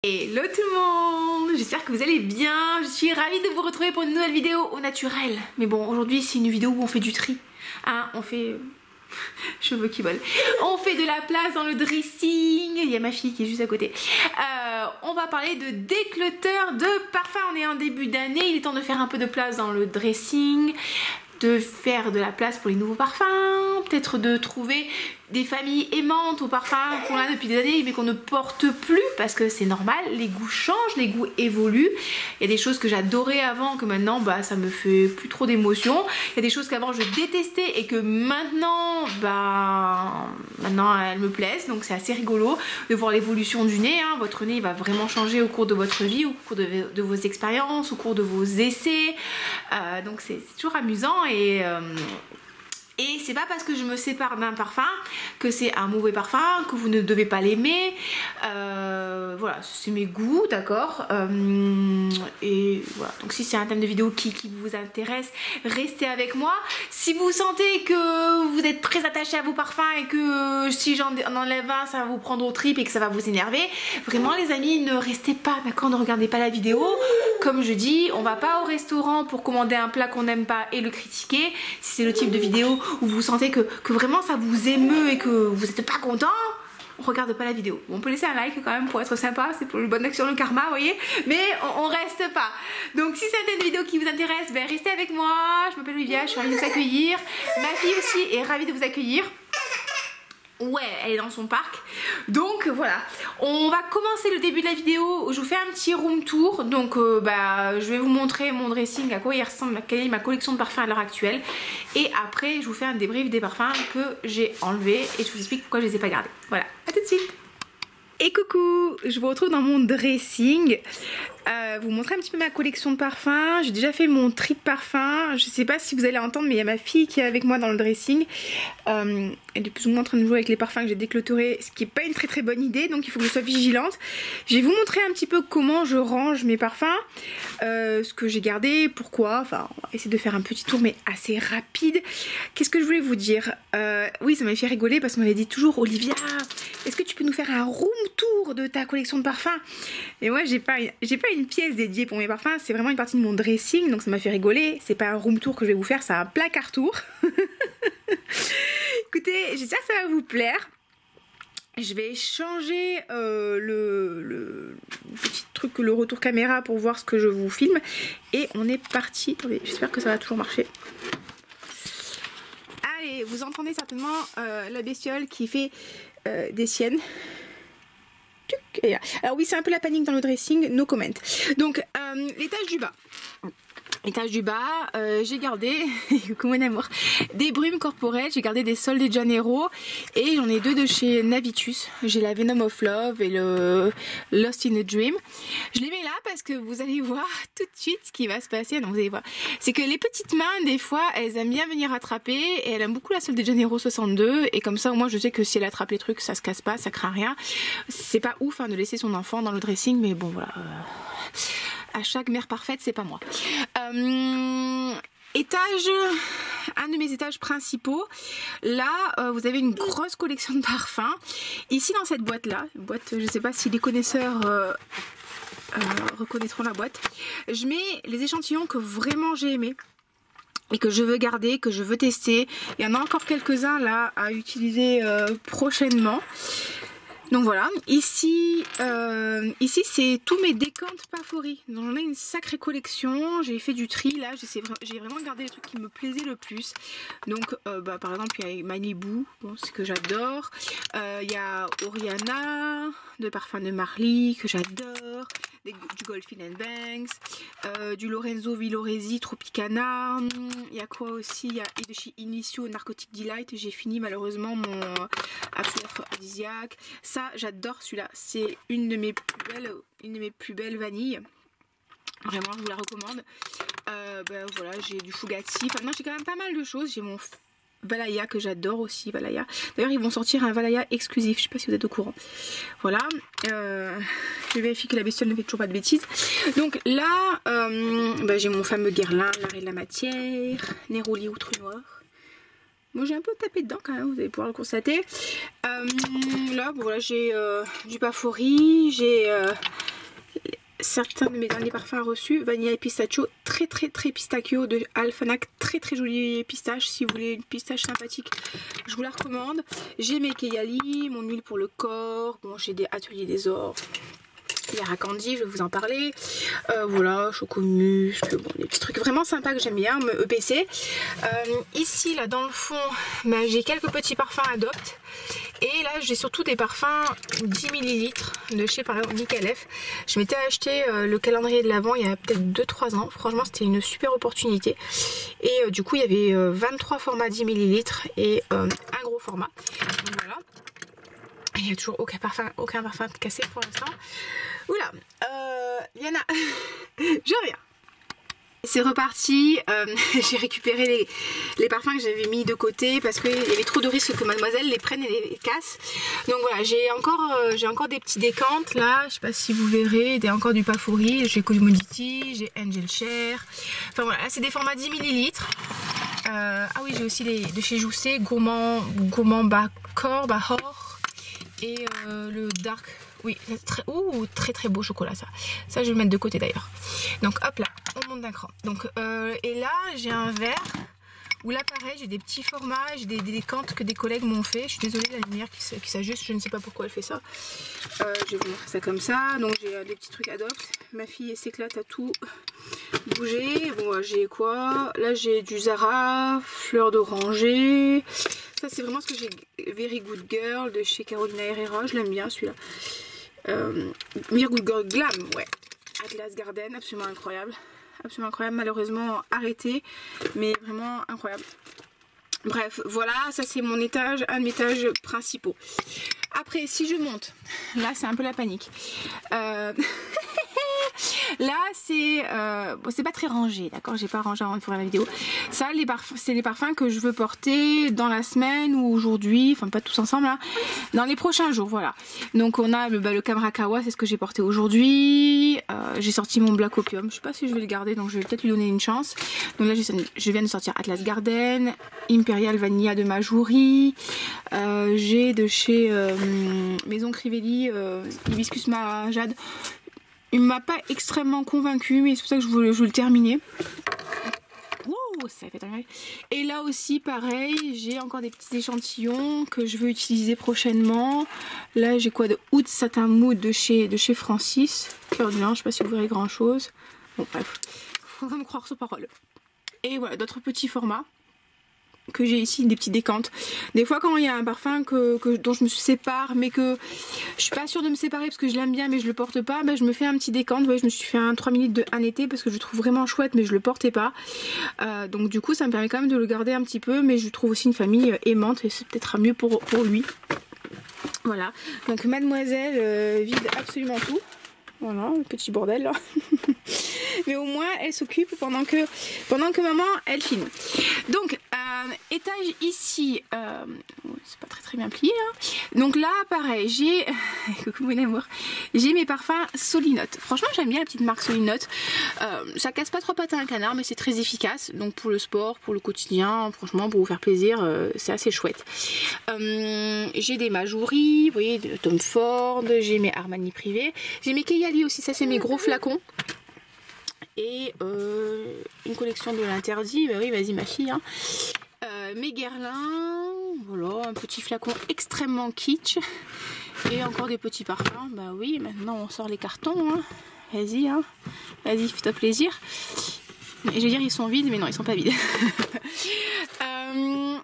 Hello tout le monde, j'espère que vous allez bien. Je suis ravie de vous retrouver pour une nouvelle vidéo au naturel. Mais bon, aujourd'hui c'est une vidéo où on fait du tri. Hein, on fait... cheveux qui volent. On fait de la place dans le dressing. Il y a ma fille qui est juste à côté. On va parler de déclutter de parfum. On est en début d'année, il est temps de faire un peu de place dans le dressing, de faire de la place pour les nouveaux parfums, peut-être de trouver des familles aimantes aux parfums qu'on a depuis des années mais qu'on ne porte plus parce que c'est normal, les goûts changent, les goûts évoluent. Il y a des choses que j'adorais avant que maintenant bah ça me fait plus trop d'émotion. Il y a des choses qu'avant je détestais et que maintenant elles me plaisent, donc c'est assez rigolo de voir l'évolution du nez. Hein. Votre nez va vraiment changer au cours de votre vie, au cours de vos expériences, au cours de vos essais, donc c'est toujours amusant. Et c'est pas parce que je me sépare d'un parfum que c'est un mauvais parfum, que vous ne devez pas l'aimer. Voilà, c'est mes goûts, d'accord. Et voilà, donc si c'est un thème de vidéo qui vous intéresse, restez avec moi. Si vous sentez que vous êtes très attaché à vos parfums et que si j'en enlève un, ça va vous prendre au trip et que ça va vous énerver, vraiment les amis, ne restez pas, d'accord, ne regardez pas la vidéo. Comme je dis, on va pas au restaurant pour commander un plat qu'on n'aime pas et le critiquer. Si c'est le type de vidéo où vous sentez que vraiment ça vous émeut et que vous n'êtes pas content, on regarde pas la vidéo. On peut laisser un like quand même pour être sympa, c'est pour une bonne action, le karma, vous voyez, mais on reste pas. Donc si c'est une vidéo qui vous intéresse, ben restez avec moi. Je m'appelle Olivia, je suis ravie de vous accueillir. Ma fille aussi est ravie de vous accueillir. Ouais, elle est dans son parc. Donc voilà, on va commencer le début de la vidéo où je vous fais un petit room tour. Donc je vais vous montrer mon dressing, à quoi il ressemble, quelle est ma collection de parfums à l'heure actuelle. Et après je vous fais un débrief des parfums que j'ai enlevés et je vous explique pourquoi je les ai pas gardés. Voilà, à tout de suite. Et coucou, je vous retrouve dans mon dressing. Vous montrer un petit peu ma collection de parfums. J'ai déjà fait mon tri de parfums. Je sais pas si vous allez entendre, mais il y a ma fille qui est avec moi dans le dressing. Elle est plus ou moins en train de jouer avec les parfums que j'ai déclôturés, ce qui n'est pas une très bonne idée, donc il faut que je sois vigilante. Je vais vous montrer un petit peu comment je range mes parfums, ce que j'ai gardé, pourquoi. Enfin, on va essayer de faire un petit tour mais assez rapide. Qu'est-ce que je voulais vous dire? Oui, ça m'avait fait rigoler parce qu'on m'avait dit toujours, Olivia, est-ce que tu peux nous faire un room tour de ta collection de parfums? Et moi j'ai pas une pièce dédiée pour mes parfums, c'est vraiment une partie de mon dressing, donc ça m'a fait rigoler. C'est pas un room tour que je vais vous faire, c'est un placard tour. Écoutez, j'espère que ça va vous plaire. Je vais changer le petit truc, le retour caméra pour voir ce que je vous filme. Et on est parti. Attendez, j'espère que ça va toujours marcher. Allez, vous entendez certainement la bestiole qui fait des siennes. Alors oui, c'est un peu la panique dans le dressing, no comment. Donc, l'étage du bas. Étage du bas, j'ai gardé, comme mon amour, des brumes corporelles, j'ai gardé des Sol de Janeiro et j'en ai deux de chez Navitus. J'ai la Venom of Love et le Lost in a Dream. Je les mets là parce que vous allez voir tout de suite ce qui va se passer. Donc vous allez voir, c'est que les petites mains, des fois, elles aiment bien venir attraper et elle aime beaucoup la Sol de Janeiro 62 et comme ça, au moins, je sais que si elle attrape les trucs, ça se casse pas, ça craint rien. C'est pas ouf hein, de laisser son enfant dans le dressing, mais bon voilà. À chaque mère parfaite, c'est pas moi. Étage, un de mes étages principaux. Là, vous avez une grosse collection de parfums. Ici, dans cette boîte-là, je ne sais pas si les connaisseurs reconnaîtront la boîte. Je mets les échantillons que vraiment j'ai aimés et que je veux garder, que je veux tester. Il y en a encore quelques-uns là à utiliser prochainement. Donc voilà, ici c'est tous mes décantes favoris. Donc j'en ai une sacrée collection, j'ai fait du tri là, j'ai vraiment gardé les trucs qui me plaisaient le plus. Donc par exemple il y a Malibu, bon, c'est que j'adore. Il y a Oriana, de parfum de Marly que j'adore. Du Goldfin Banks, du Lorenzo Villoresi Tropicana. Il y a quoi aussi? Il y a de chez Initio Narcotic Delight. J'ai fini malheureusement mon aphrodisiaque. Ça j'adore celui-là. C'est une de mes plus belles vanilles. Vraiment je vous la recommande. Voilà, j'ai du Fugatti. Enfin non, j'ai quand même pas mal de choses. J'ai mon Valaya que j'adore aussi, Valaya. D'ailleurs ils vont sortir un Valaya exclusif, je sais pas si vous êtes au courant. Voilà, je vérifie que la bestiole ne fait toujours pas de bêtises. Donc là, j'ai mon fameux Guerlain, l'arrêt de la matière, Neroli outre noir. Moi j'ai un peu tapé dedans quand même, vous allez pouvoir le constater. Là, bon, voilà, j'ai du Bafori, j'ai certains de mes derniers parfums reçus. Vanilla et pistachio, très pistachio de Alphanac, très jolie pistache. Si vous voulez une pistache sympathique, je vous la recommande. J'ai mes Keyali, mon huile pour le corps. Bon, j'ai des Atelier des Ors. Yara Candy, je vais vous en parler. Voilà, Chocomuscle, bon, des petits trucs vraiment sympas que j'aime bien, EPC. Ici, là, dans le fond, bah, j'ai quelques petits parfums Adopt. Et là, j'ai surtout des parfums 10 ml de chez, par exemple, Micallef. Je m'étais acheté le calendrier de l'Avent il y a peut-être 2-3 ans. Franchement, c'était une super opportunité. Et du coup, il y avait 23 formats 10 ml et un gros format. Donc voilà. Il n'y a toujours aucun parfum cassé pour l'instant. Oula, Yana, je reviens. C'est reparti, j'ai récupéré les parfums que j'avais mis de côté parce qu'il y avait trop de risques que mademoiselle les prenne et les casse. Donc voilà, j'ai encore des petits décantes là, je sais pas si vous verrez, encore du Pafouri, j'ai Cosmodity, j'ai Angel Share. Enfin voilà, c'est des formats 10 ml. Ah oui, j'ai aussi de chez Joussé, Gourmand Bahor et le Dark. Oui, très beau chocolat ça. Ça je vais le mettre de côté d'ailleurs. Donc hop là, on monte d'un cran. Donc et là j'ai un verre où là pareil j'ai des petits formats, j'ai des décantes que des collègues m'ont fait. Je suis désolée de la lumière qui s'ajuste, je ne sais pas pourquoi elle fait ça. Je vais vous montrer ça comme ça. Donc j'ai des petits trucs Adopt. Ma fille s'éclate à tout bouger. Bon j'ai quoi? Là j'ai du Zara, fleur d'oranger. Ça c'est vraiment ce que j'ai. Very Good Girl de chez Carolina Herrera, je l'aime bien celui-là. Very Good Girl Glam, ouais. Atlas Garden, absolument incroyable. Absolument incroyable, malheureusement arrêté, mais vraiment incroyable. Bref, voilà, ça c'est mon étage, un de mes étages principaux. Après, si je monte, là c'est un peu la panique. Là c'est bon, c'est pas très rangé, d'accord, j'ai pas rangé avant de faire la vidéo. Ça c'est les parfums que je veux porter dans la semaine ou aujourd'hui, enfin pas tous ensemble là, dans les prochains jours, voilà. Donc on a le Kamarakawa, c'est ce que j'ai porté aujourd'hui. J'ai sorti mon Black Opium, je sais pas si je vais le garder, donc je vais peut-être lui donner une chance. Donc là je viens de sortir Atlas Garden, Imperial Vanilla de Majouri, j'ai de chez Maison Crivelli Hibiscus Jade. Il m'a pas extrêmement convaincu, mais c'est pour ça que je veux le terminer. Ouh, ça fait très mal. Et là aussi, pareil, j'ai encore des petits échantillons que je veux utiliser prochainement. Là, j'ai quoi de Oud Satin Mood de chez Francis. Cœur de lin, je sais pas si vous verrez grand chose. Bon, bref, faudra me croire sur parole. Et voilà, d'autres petits formats que j'ai ici, des petits décantes. Des fois quand il y a un parfum dont je me sépare mais que je suis pas sûre de me séparer parce que je l'aime bien mais je le porte pas, bah, je me fais un petit décante. Vous voyez, je me suis fait un 3 minutes de un été parce que je le trouve vraiment chouette mais je le portais pas. Donc du coup ça me permet quand même de le garder un petit peu, mais je trouve aussi une famille aimante et c'est peut-être mieux pour lui. Voilà, donc mademoiselle vide absolument tout. Voilà, le petit bordel là. Mais au moins elle s'occupe pendant que maman elle filme. Donc étage ici, c'est pas très bien plié hein. Donc là pareil, j'ai coucou mon amour, j'ai mes parfums Solinote. Franchement j'aime bien la petite marque Solinote. Ça casse pas trop pattes à un canard mais c'est très efficace. Donc pour le sport, pour le quotidien, franchement pour vous faire plaisir, c'est assez chouette. J'ai des Majouri, vous voyez, de Tom Ford, j'ai mes Armani Privé, j'ai mes Keyali aussi, ça c'est mes gros flacons. Et une collection de l'interdit, bah oui vas-y ma fille hein. Mes Guerlain, voilà, un petit flacon extrêmement kitsch. Et encore des petits parfums, bah oui, maintenant on sort les cartons hein. Vas-y hein, vas-y fais-toi plaisir. Et je veux dire ils sont vides mais non ils sont pas vides.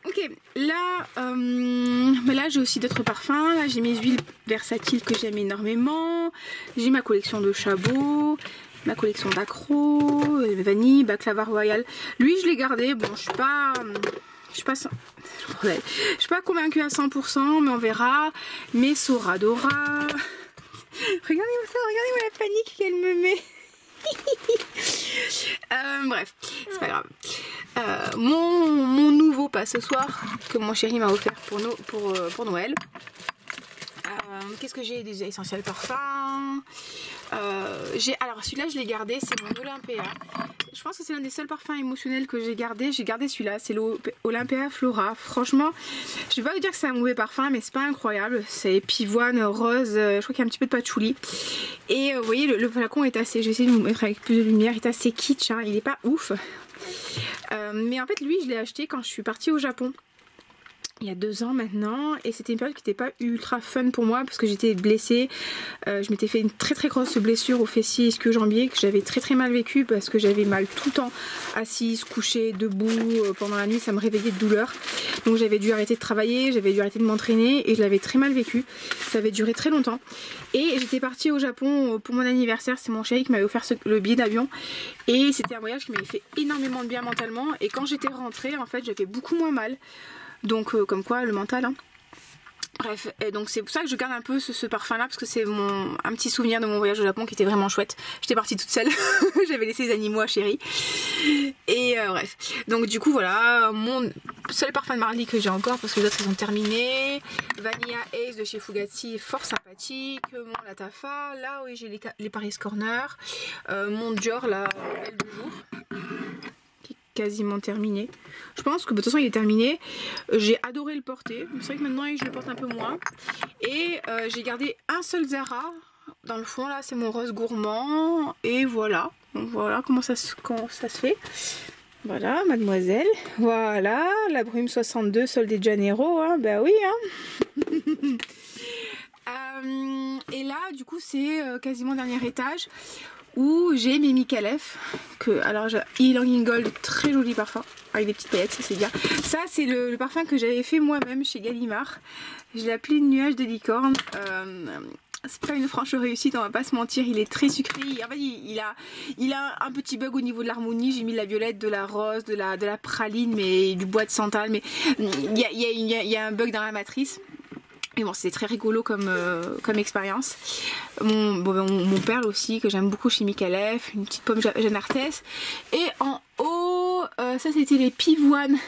Ok, là, là j'ai aussi d'autres parfums. Là j'ai mes huiles versatiles que j'aime énormément. J'ai ma collection de Chabot, ma collection d'Accro, Vanille, Baklava Royal. Lui je l'ai gardé, bon je suis pas convaincue à 100% mais on verra. Mes Soradora. Regardez-moi ça, regardez-moi la panique qu'elle me met. Bref, c'est pas grave. Mon nouveau passe-soir que mon chéri m'a offert pour Noël. Qu'est-ce que j'ai? Des essentiels parfums. Alors celui-là je l'ai gardé, c'est mon Olympea. je pense que c'est l'un des seuls parfums émotionnels que j'ai gardé. J'ai gardé celui-là, c'est l'Olympia Flora. Franchement, je vais pas vous dire que c'est un mauvais parfum, mais c'est pas incroyable. C'est pivoine, rose, je crois qu'il y a un petit peu de patchouli. Et vous voyez, le flacon est assez, je vais essayer de vous mettre avec plus de lumière, il est assez kitsch, hein, il est pas ouf. Mais en fait, lui, je l'ai acheté quand je suis partie au Japon. Il y a 2 ans maintenant, et c'était une période qui n'était pas ultra fun pour moi parce que j'étais blessée. Je m'étais fait une très grosse blessure au fessier ischio-jambier que j'avais très mal vécu parce que j'avais mal tout le temps, assise, couchée, debout. Pendant la nuit, ça me réveillait de douleur. Donc j'avais dû arrêter de travailler, j'avais dû arrêter de m'entraîner et je l'avais très mal vécu. Ça avait duré très longtemps. Et j'étais partie au Japon pour mon anniversaire. C'est mon chéri qui m'avait offert le billet d'avion. Et c'était un voyage qui m'avait fait énormément de bien mentalement. Et quand j'étais rentrée, en fait, j'avais beaucoup moins mal. Donc comme quoi le mental hein. Bref, et donc c'est pour ça que je garde un peu ce parfum là parce que c'est un petit souvenir de mon voyage au Japon qui était vraiment chouette. J'étais partie toute seule, j'avais laissé les animaux à chérie. Et bref, donc du coup voilà mon seul parfum de Marly que j'ai encore parce que les autres ils ont terminé. Vanilla Ace de chez Fugazi est fort sympathique. Mon Latafa, là oui j'ai les Paris Corner. Mon Dior la Belle de jour quasiment terminé. Je pense que de toute façon il est terminé. J'ai adoré le porter. C'est vrai que maintenant je le porte un peu moins. Et j'ai gardé un seul Zara. Dans le fond là c'est mon rose gourmand. Et voilà. Donc voilà comment ça se fait. Voilà mademoiselle. Voilà la brume 62 Sol de Janeiro. Hein. Bah oui hein. Et là du coup c'est quasiment dernier étage où j'ai mes Micallef que alors Ylang Gold, très joli parfum avec des petites paillettes, ça c'est bien. Ça c'est le parfum que j'avais fait moi-même chez Gallimard. Je l'ai appelé Nuage de licorne. C'est pas une franche réussite, on va pas se mentir, il est très sucré. En fait, il a un petit bug au niveau de l'harmonie. J'ai mis de la violette, de la rose, de la praline, mais du bois de santal. Mais il y a un bug dans la matrice. Et bon, c'est très rigolo comme expérience. Mon perle aussi, que j'aime beaucoup chez Micallef. Une petite pomme Jeanne Arthès. Et en haut, ça c'était les pivoines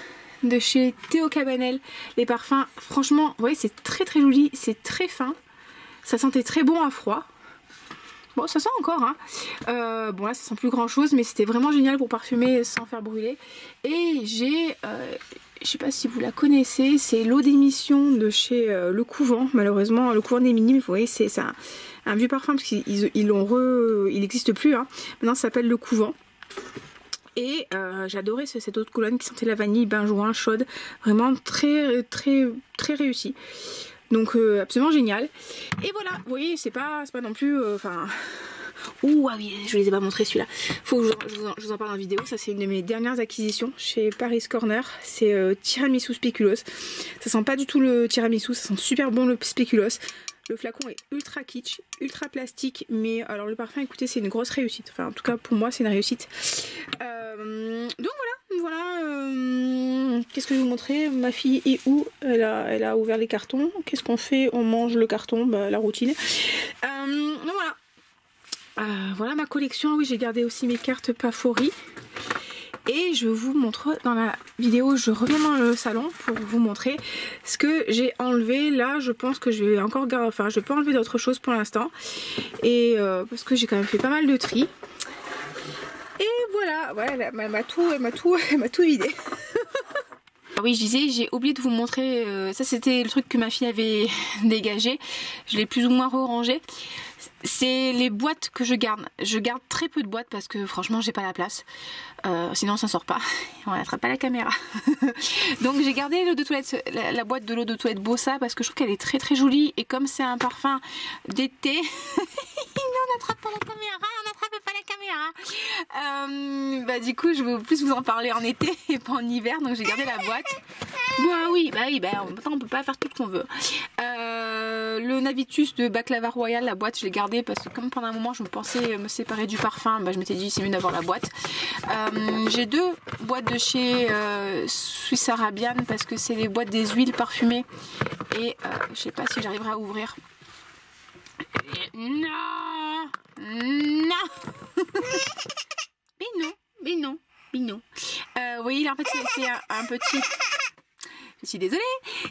de chez Théo Cabanel. Les parfums, franchement, vous voyez, c'est très joli. C'est très fin. Ça sentait très bon à froid. Bon, ça sent encore, hein. Bon, là, ça sent plus grand chose, mais c'était vraiment génial pour parfumer sans faire brûler. Et j'ai... je sais pas si vous la connaissez, c'est l'eau d'émission de chez Le Couvent. Malheureusement, Le Couvent des Minimes, vous voyez, c'est un vieux parfum parce qu'il n'existe plus. Hein. Maintenant, ça s'appelle Le Couvent. Et j'adorais cette eau de Cologne qui sentait la vanille, benjoin, chaude. Vraiment très réussi. Donc absolument génial. Et voilà, vous voyez, c'est pas non plus... Ouh, ah oui, je ne les ai pas montré celui-là. Faut que je vous en parle en vidéo. Ça, c'est une de mes dernières acquisitions chez Paris Corner. C'est tiramisu spéculoos. Ça sent pas du tout le tiramisu, ça sent super bon le spéculoos. Le flacon est ultra kitsch, ultra plastique, mais alors le parfum, écoutez, c'est une grosse réussite. Enfin, en tout cas, pour moi, c'est une réussite. Donc voilà. Qu'est-ce que je vais vous montrer? Ma fille est où? Elle a ouvert les cartons. Qu'est-ce qu'on fait? On mange le carton, bah, la routine. Donc voilà. Voilà ma collection. Oui, j'ai gardé aussi mes cartes Pafori. Et je vous montre dans la vidéo, je reviens dans le salon pour vous montrer ce que j'ai enlevé. Là, je pense que je vais encore garder, enfin, je peux enlever d'autres choses pour l'instant. Et parce que j'ai quand même fait pas mal de tri. Et voilà, elle m'a tout vidé. Oui, je disais, j'ai oublié de vous montrer, ça c'était le truc que ma fille avait dégagé. Je l'ai plus ou moins re-rangé. C'est les boîtes que je garde. Je garde très peu de boîtes parce que franchement j'ai pas la place. Sinon ça sort pas. On n'attrape pas la caméra. Donc j'ai gardé l'eau de toilette, la boîte de l'eau de toilette Bossa parce que je trouve qu'elle est très jolie. Et comme c'est un parfum d'été, on n'attrape pas la caméra, bah du coup je vais plus vous en parler en été et pas en hiver. Donc j'ai gardé la boîte. Bah oui, on peut pas faire tout ce qu'on veut. Le Navitus de Baklava Royal, la boîte je l'ai gardée parce que comme pendant un moment je me pensais me séparer du parfum, bah, je m'étais dit c'est mieux d'avoir la boîte. J'ai deux boîtes de chez Swiss Arabian parce que c'est les boîtes des huiles parfumées et je sais pas si j'arriverai à ouvrir. Non. Mais non. Vous voyez là en fait c'est un petit... Je suis désolée,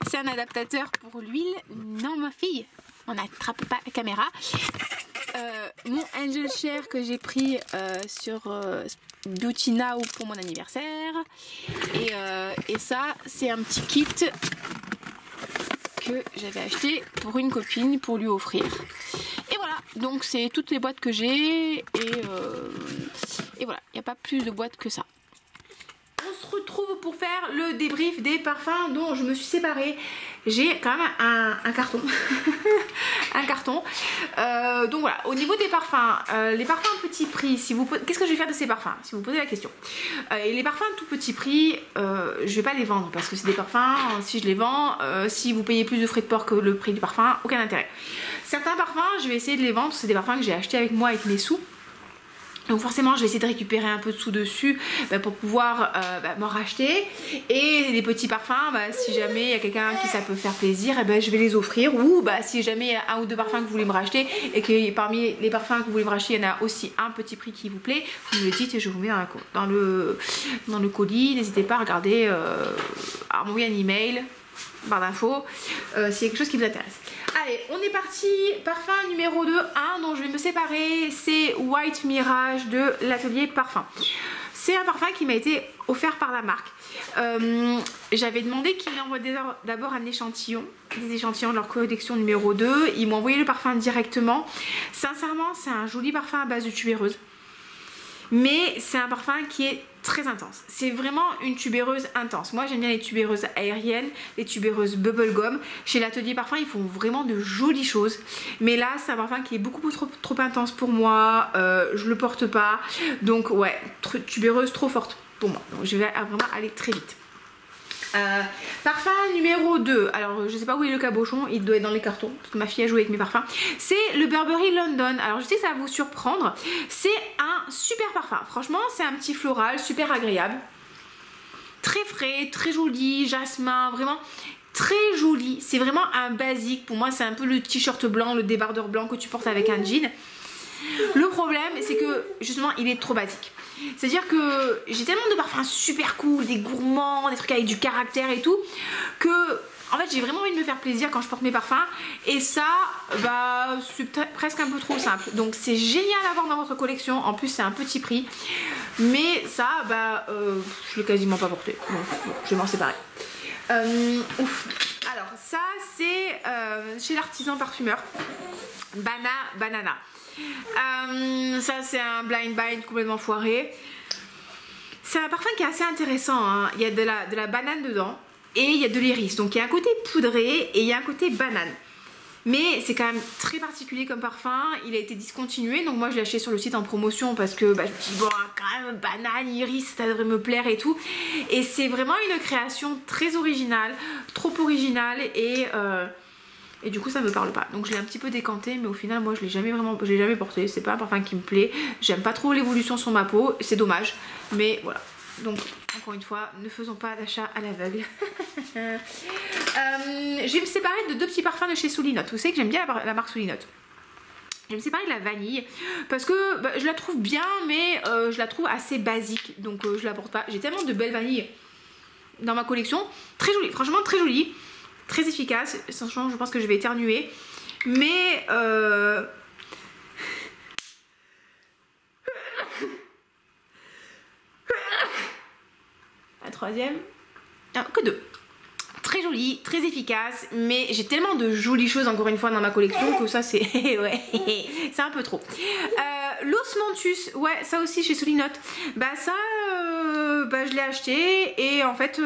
c'est un adaptateur pour l'huile. Non ma fille, on n'attrape pas la caméra. mon Angel Share que j'ai pris sur Beauty Now pour mon anniversaire. Et ça, c'est un petit kit que j'avais acheté pour une copine pour lui offrir. Et voilà, donc c'est toutes les boîtes que j'ai. Et voilà, il n'y a pas plus de boîtes que ça. On se retrouve pour faire le débrief des parfums dont je me suis séparée. J'ai quand même un carton. Un carton. Donc voilà, au niveau des parfums, les parfums petit prix, qu'est-ce que je vais faire de ces parfums si vous posez la question. Et les parfums tout petit prix, je vais pas les vendre parce que c'est des parfums, si je les vends, si vous payez plus de frais de port que le prix du parfum, aucun intérêt. Certains parfums, je vais essayer de les vendre, c'est des parfums que j'ai achetés avec moi avec mes sous. Donc forcément je vais essayer de récupérer un peu de sous dessus pour pouvoir m'en racheter. Et les petits parfums, si jamais il y a quelqu'un qui ça peut faire plaisir, je vais les offrir. Ou si jamais il y a un ou deux parfums que vous voulez me racheter et que parmi les parfums que vous voulez me racheter il y en a aussi un petit prix qui vous plaît, vous me le dites et je vous mets dans le colis. N'hésitez pas à regarder, à m'envoyer un email, barre d'infos, s'il y a quelque chose qui vous intéresse. Allez, on est parti. Parfum numéro 2, dont je vais me séparer, c'est White Mirage de l'atelier Parfum. C'est un parfum qui m'a été offert par la marque. J'avais demandé qu'ils m'envoient d'abord un échantillon, des échantillons de leur collection numéro 2. Ils m'ont envoyé le parfum directement. Sincèrement, c'est un joli parfum à base de tubéreuse. Mais c'est un parfum qui est très intense. C'est vraiment une tubéreuse intense. Moi j'aime bien les tubéreuses aériennes, les tubéreuses bubblegum. Chez l'atelier parfum ils font vraiment de jolies choses. Mais là c'est un parfum qui est beaucoup trop intense pour moi. Je le porte pas. Donc ouais, tubéreuse trop forte pour moi. Donc je vais vraiment aller très vite. Parfum numéro 2, alors je sais pas où est le cabochon, il doit être dans les cartons parce que ma fille a joué avec mes parfums. C'est le Burberry London. Alors je sais que ça va vous surprendre, c'est un super parfum, franchement c'est un petit floral super agréable, très frais, très joli, jasmin, vraiment très joli. C'est vraiment un basique, pour moi c'est un peu le t-shirt blanc, le débardeur blanc que tu portes avec un jean. Le problème c'est que justement il est trop basique. C'est-à-dire que j'ai tellement de parfums super cool, des gourmands, des trucs avec du caractère et tout, que en fait j'ai vraiment envie de me faire plaisir quand je porte mes parfums. Et ça, c'est presque un peu trop simple. Donc c'est génial à avoir dans votre collection. En plus c'est un petit prix. Mais ça, je l'ai quasiment pas porté. Donc je vais m'en séparer. Alors ça c'est chez l'artisan parfumeur. Banana. Ça c'est un blind buy complètement foiré. C'est un parfum qui est assez intéressant, hein. Il y a de la banane dedans et il y a de l'iris. Donc il y a un côté poudré et il y a un côté banane. Mais c'est quand même très particulier comme parfum. Il a été discontinué, donc moi je l'ai acheté sur le site en promotion parce que je me dis bon, quand même banane, iris, ça devrait me plaire et tout. Et c'est vraiment une création très originale, trop originale et du coup ça me parle pas. Donc je l'ai un petit peu décanté, mais au final moi je l'ai jamais porté. C'est pas un parfum qui me plaît. J'aime pas trop l'évolution sur ma peau, c'est dommage. Mais voilà. Donc encore une fois, ne faisons pas d'achat à l'aveugle. Je vais me séparer de deux petits parfums de chez Soulinote. Vous savez que j'aime bien la marque Soulinote. Je vais me séparer de la vanille parce que je la trouve bien, mais je la trouve assez basique. Donc je la porte pas. J'ai tellement de belles vanilles dans ma collection. Très jolie, franchement très jolie. Très efficace, franchement je pense que je vais éternuer. Mais la troisième, non, que deux. Très jolie, très efficace, mais j'ai tellement de jolies choses encore une fois dans ma collection que ça c'est ouais, c'est un peu trop. L'osmanthus, ouais, ça aussi chez Soulinote. Ça je l'ai acheté et en fait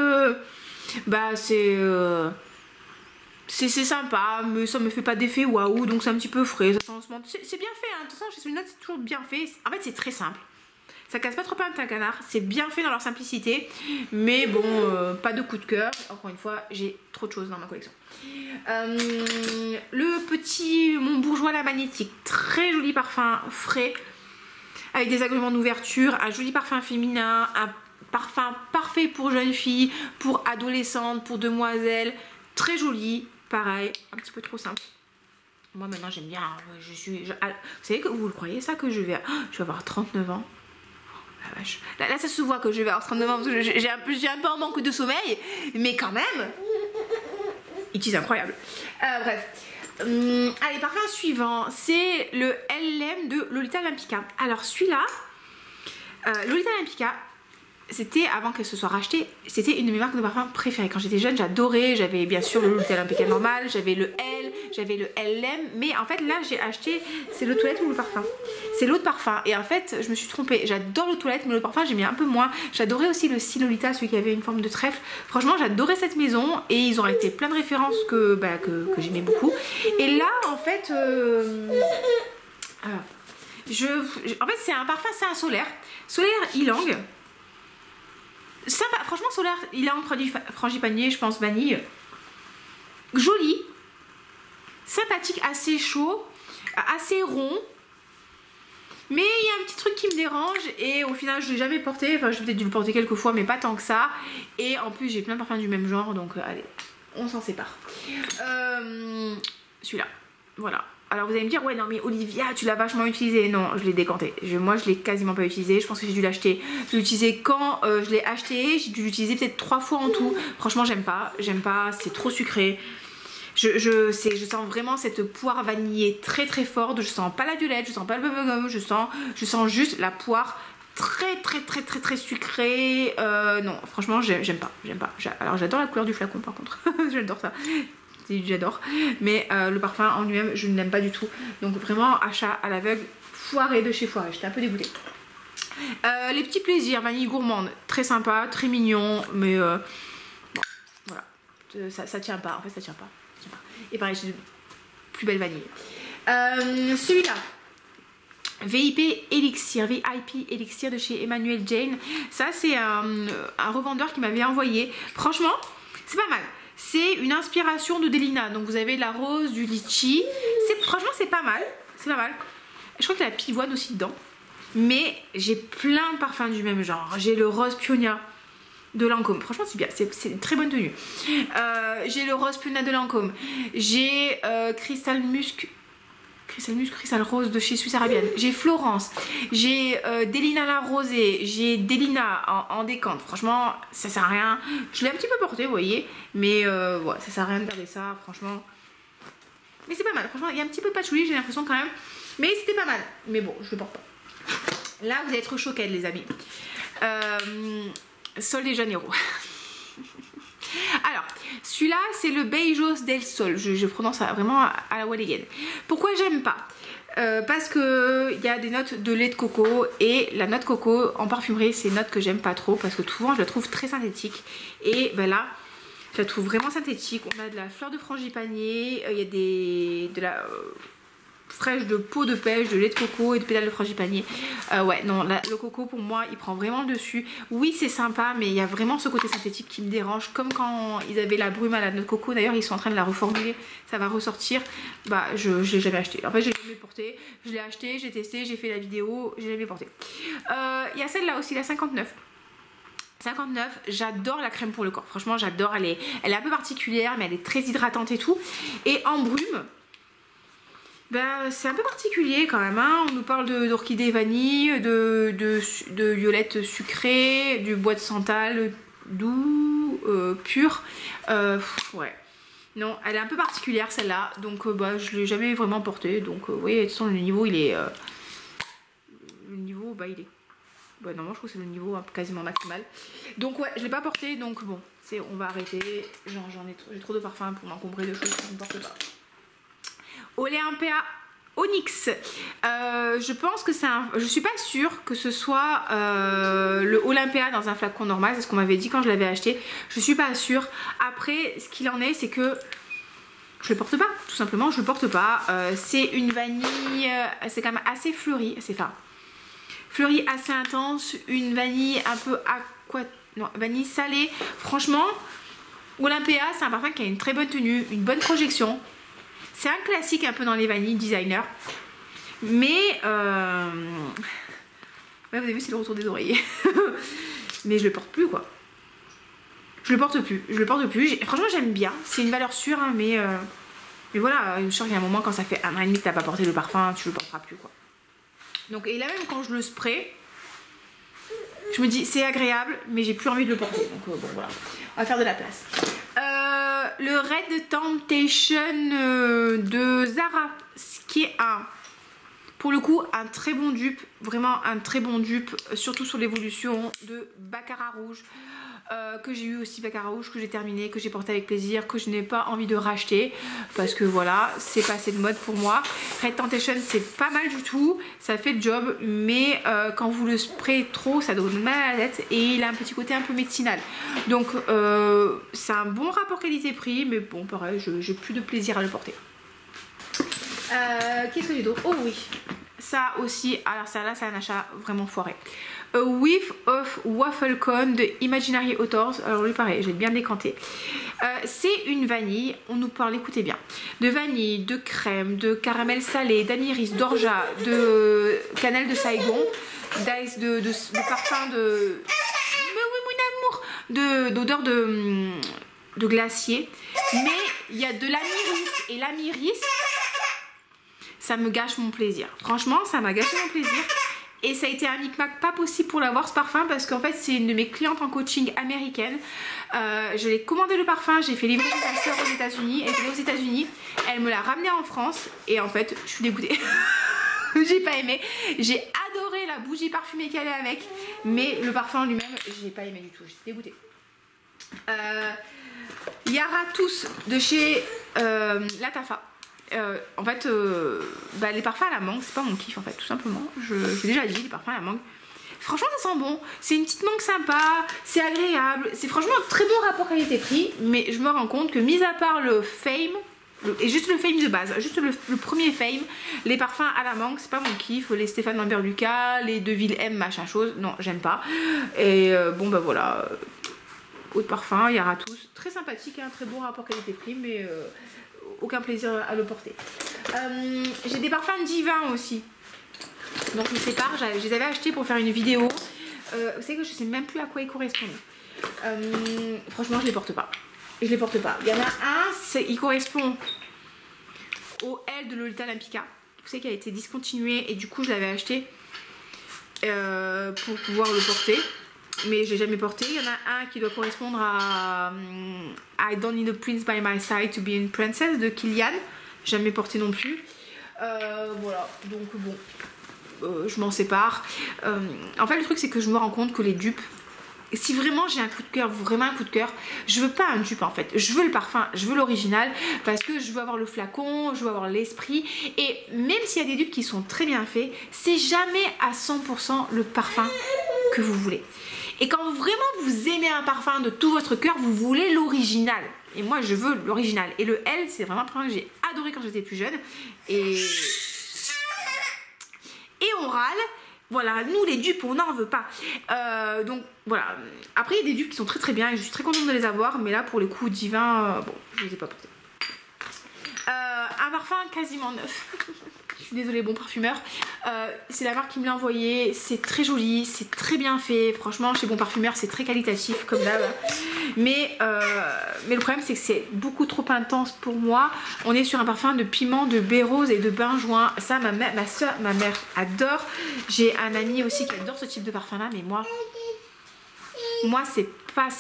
c'est sympa, mais ça me fait pas d'effet waouh, donc c'est un petit peu frais. C'est bien fait, hein. De toute façon chez Soulinote c'est toujours bien fait. En fait c'est très simple, ça casse pas trop un canard, c'est bien fait dans leur simplicité, mais bon, pas de coup de cœur. Encore une fois, j'ai trop de choses dans ma collection. Le petit Mon Bourgeois la Magnétique, très joli parfum frais, avec des agréments d'ouverture, un joli parfum féminin, un parfum parfait pour jeunes filles, pour adolescentes, pour demoiselles, très joli, pareil, un petit peu trop simple. Moi maintenant j'aime bien, vous savez que vous le croyez ça, que je vais avoir 39 ans. La vache. Là ça se voit que je vais avoir 39 ans parce que j'ai un peu en manque de sommeil, mais quand même, it is incroyable. Bref, Allez, parfum suivant, c'est le LM de Lolita Olympica. Alors celui-là, Lolita Olympica, c'était, avant qu'elle se soit rachetée, c'était une de mes marques de parfum préférées. Quand j'étais jeune, j'adorais. J'avais bien sûr le Lolita Olympica normal, j'avais le L, j'avais le LM. Mais en fait, là, j'ai acheté, c'est l'eau de toilette ou le parfum? C'est l'eau de parfum. Et en fait, je me suis trompée. J'adore l'eau de toilette, mais l'eau de parfum, j'aime un peu moins. J'adorais aussi le Si Lolita, celui qui avait une forme de trèfle. Franchement, j'adorais cette maison. Et ils ont arrêté plein de références que j'aimais beaucoup. Et là, en fait... en fait, c'est un parfum, c'est un solaire. Solaire Ylang. Sympa, franchement solaire, il a un frangipanier, je pense vanille. Joli, sympathique, assez chaud, assez rond. Mais il y a un petit truc qui me dérange et au final je ne l'ai jamais porté. Enfin, j'ai peut-être dû le porter quelques fois, mais pas tant que ça. Et en plus j'ai plein de parfums du même genre, donc allez, on s'en sépare. Celui-là, voilà. Alors vous allez me dire, ouais non mais Olivia, tu l'as vachement utilisé. Non, je l'ai décanté. Moi je l'ai quasiment pas utilisé. Je pense que j'ai dû l'acheter. Je l'ai utilisé quand je l'ai acheté. J'ai dû l'utiliser peut-être 3 fois en tout. Franchement j'aime pas, c'est trop sucré. Je sens vraiment cette poire vanillée très très forte. Je sens pas la violette, je sens pas le bubblegum, je sens juste la poire très sucrée. Non, franchement j'aime pas. Alors j'adore la couleur du flacon par contre. J'adore ça. J'adore, mais le parfum en lui-même je ne l'aime pas du tout, donc vraiment achat à l'aveugle, foiré de chez foiré, j'étais un peu dégoûtée. Les petits plaisirs, vanille gourmande, très sympa, très mignon, mais bon, voilà, ça tient pas, en fait ça tient pas. Et pareil, j'ai de plus belle vanille. Celui-là, VIP Elixir de chez Emmanuel Jane, ça c'est un revendeur qui m'avait envoyé, franchement c'est pas mal. C'est une inspiration de Delina. Donc vous avez la rose, du litchi. Franchement c'est pas mal. C'est pas mal. Je crois qu'il y a la pivoine aussi dedans. Mais j'ai plein de parfums du même genre. J'ai le rose Pionia de Lancôme. Franchement c'est bien. C'est une très bonne tenue. J'ai le rose Pionia de Lancôme. J'ai Cristal Rose de chez Suisse Arabienne. J'ai Florence. J'ai Delina la rosée. J'ai Delina en décante. Franchement, ça sert à rien. Je l'ai un petit peu porté, vous voyez. Mais ouais, ça sert à rien de garder ça, franchement. Mais c'est pas mal. Franchement, il y a un petit peu de patchouli, j'ai l'impression quand même. Mais c'était pas mal. Mais bon, je le porte pas. Là, vous allez être choqués, les amis. Sol de Janeiro. Alors, celui-là, c'est le Beijos del Sol. Je prononce ça vraiment à la Walligan. Pourquoi j'aime pas? Parce que il y a des notes de lait de coco et la note coco en parfumerie, c'est une note que j'aime pas trop parce que souvent je la trouve très synthétique. Et ben là, je la trouve vraiment synthétique. On a de la fleur de frangipanier, il y a de la fraîche de peau de pêche, de lait de coco et de pétales de frangipanier. Ouais, non, le coco pour moi, il prend vraiment le dessus. Oui, c'est sympa, mais il y a vraiment ce côté synthétique qui me dérange. Comme quand ils avaient la brume à la noix de coco. D'ailleurs, ils sont en train de la reformuler. Ça va ressortir. Bah, je l'ai jamais acheté. En fait, je l'ai jamais porté. Je l'ai acheté, j'ai testé, j'ai fait la vidéo. J'ai jamais porté. Il y a celle-là aussi, la 59. 59, j'adore la crème pour le corps. Franchement, j'adore. Elle est un peu particulière, mais elle est très hydratante et tout. Et en brume, ben, c'est un peu particulier quand même, hein. On nous parle d'orchidée vanille, de violette sucrée, du bois de santal doux, pur. Ouais. Non, elle est un peu particulière celle-là, donc bah, je ne l'ai jamais vraiment portée. Donc oui, de toute façon le niveau il est... le niveau, bah il est... Bah, normalement je trouve que c'est le niveau quasiment maximal. Donc ouais, je ne l'ai pas porté, donc bon, on va arrêter. J'ai trop de parfums pour m'encombrer de choses que je ne porte pas. Olympia Onyx, je pense que c'est je suis pas sûre que ce soit le Olympia dans un flacon normal, c'est ce qu'on m'avait dit quand je l'avais acheté. Je suis pas sûre. Après, ce qu'il en est, c'est que je le porte pas, tout simplement, je le porte pas. C'est une vanille, c'est quand même assez fleuri, fleuri assez intense, une vanille un peu vanille salée. Franchement, Olympia, c'est un parfum qui a une très bonne tenue, une bonne projection. C'est un classique un peu dans les vanilles designer. Mais ouais, vous avez vu, c'est le retour des oreillers. Mais je le porte plus, quoi. Je le porte plus. Franchement, j'aime bien. C'est une valeur sûre, hein, mais voilà, je suis sûre qu'il y a un moment quand ça fait 1 an et demi que t'as pas porté le parfum, tu le porteras plus, quoi. Donc, et là même quand je le spray, je me dis c'est agréable, mais j'ai plus envie de le porter. Donc bon, voilà, on va faire de la place. le Red Temptation de Zara, ce qui est pour le coup un très bon dupe, vraiment un très bon dupe, surtout sur l'évolution de Baccarat Rouge. Que j'ai eu aussi Baccarat Rouge, que j'ai terminé, que j'ai porté avec plaisir, que je n'ai pas envie de racheter parce que voilà, c'est passé de mode pour moi. Red Temptation, c'est pas mal du tout, ça fait le job, mais quand vous le sprayez trop, ça donne mal à la tête et il a un petit côté un peu médicinal. Donc c'est un bon rapport qualité-prix, mais bon, pareil, j'ai plus de plaisir à le porter. Qu'est-ce que j'ai d'autre? Oh oui, ça aussi, alors ça là, c'est un achat vraiment foiré. A Whiff of Waffle Cone de Imaginary Authors. Alors lui pareil, j'ai bien décanté. C'est une vanille, on nous parle, écoutez bien, de vanille, de crème, de caramel salé, d'améris, d'orgeat, de cannelle de Saigon, d'ice, de parfum de... Mais oui mon amour, d'odeur de glacier. Mais il y a de l'amiris et l'amiris, ça me gâche mon plaisir. Franchement, ça m'a gâché mon plaisir. Et ça a été un micmac pas possible pour l'avoir ce parfum parce qu'en fait c'est une de mes clientes en coaching américaine. Je l'ai commandé le parfum, j'ai fait livrer chez sa soeur aux États-Unis. Elle était aux États-Unis, elle me l'a ramené en France et en fait je suis dégoûtée. J'ai pas aimé. J'ai adoré la bougie parfumée qu'elle est avec, mais le parfum lui-même, j'ai pas aimé du tout. J'étais dégoûtée. Yara Tous de chez Latafa. En fait, les parfums à la mangue, c'est pas mon kiff en fait, tout simplement. J'ai déjà dit, les parfums à la mangue. Franchement, ça sent bon. C'est une petite mangue sympa, c'est agréable. C'est franchement un très bon rapport qualité-prix. Mais je me rends compte que, mis à part le Fame, et juste le Fame de base, juste le premier Fame, les parfums à la mangue, c'est pas mon kiff. Les Stéphane Lambert Lucas, les Deville M, machin chose, non, j'aime pas. Et bon, bah voilà. Autre parfum, il y aura tous. Très sympathique, un très bon rapport qualité-prix, mais aucun plaisir à le porter. J'ai des parfums divins aussi. Donc je me sépare, je les avais achetés pour faire une vidéo. Vous savez que je sais même plus à quoi ils correspondent. Franchement, je les porte pas. Je les porte pas. Il y en a un, il correspond au L de Lolita Olympica. Vous savez qu'il a été discontinué et du coup je l'avais acheté pour pouvoir le porter. Mais j'ai jamais porté. Il y en a un qui doit correspondre à I Don't Need a Prince by My Side to Be a Princess de Kilian. Jamais porté non plus. Voilà, donc bon, je m'en sépare. En fait, le truc c'est que je me rends compte que les dupes, si vraiment j'ai un coup de cœur, vraiment un coup de cœur, je veux pas un dupe en fait. Je veux le parfum, je veux l'original parce que je veux avoir le flacon, je veux avoir l'esprit. Et même s'il y a des dupes qui sont très bien faits, c'est jamais à 100% le parfum que vous voulez. Et quand vraiment vous aimez un parfum de tout votre cœur, vous voulez l'original. Et moi je veux l'original. Et le L, c'est vraiment un parfum que j'ai adoré quand j'étais plus jeune. Et on râle. Voilà, nous les dupes, on n'en veut pas. Donc voilà. Après, il y a des dupes qui sont très très bien et je suis très contente de les avoir. Mais là, pour le coup, divin, bon, je les ai pas portés. Un parfum quasiment neuf. Je suis désolée, bon parfumeur. C'est la marque qui me l'a envoyé. C'est très joli, c'est très bien fait. Franchement, chez Bon Parfumeur, c'est très qualitatif comme d'hab. Mais le problème, c'est que c'est beaucoup trop intense pour moi. On est sur un parfum de piment, de baie rose et de benjoin. Ça, ma mère adore. J'ai un ami aussi qui adore ce type de parfum là, mais moi c'est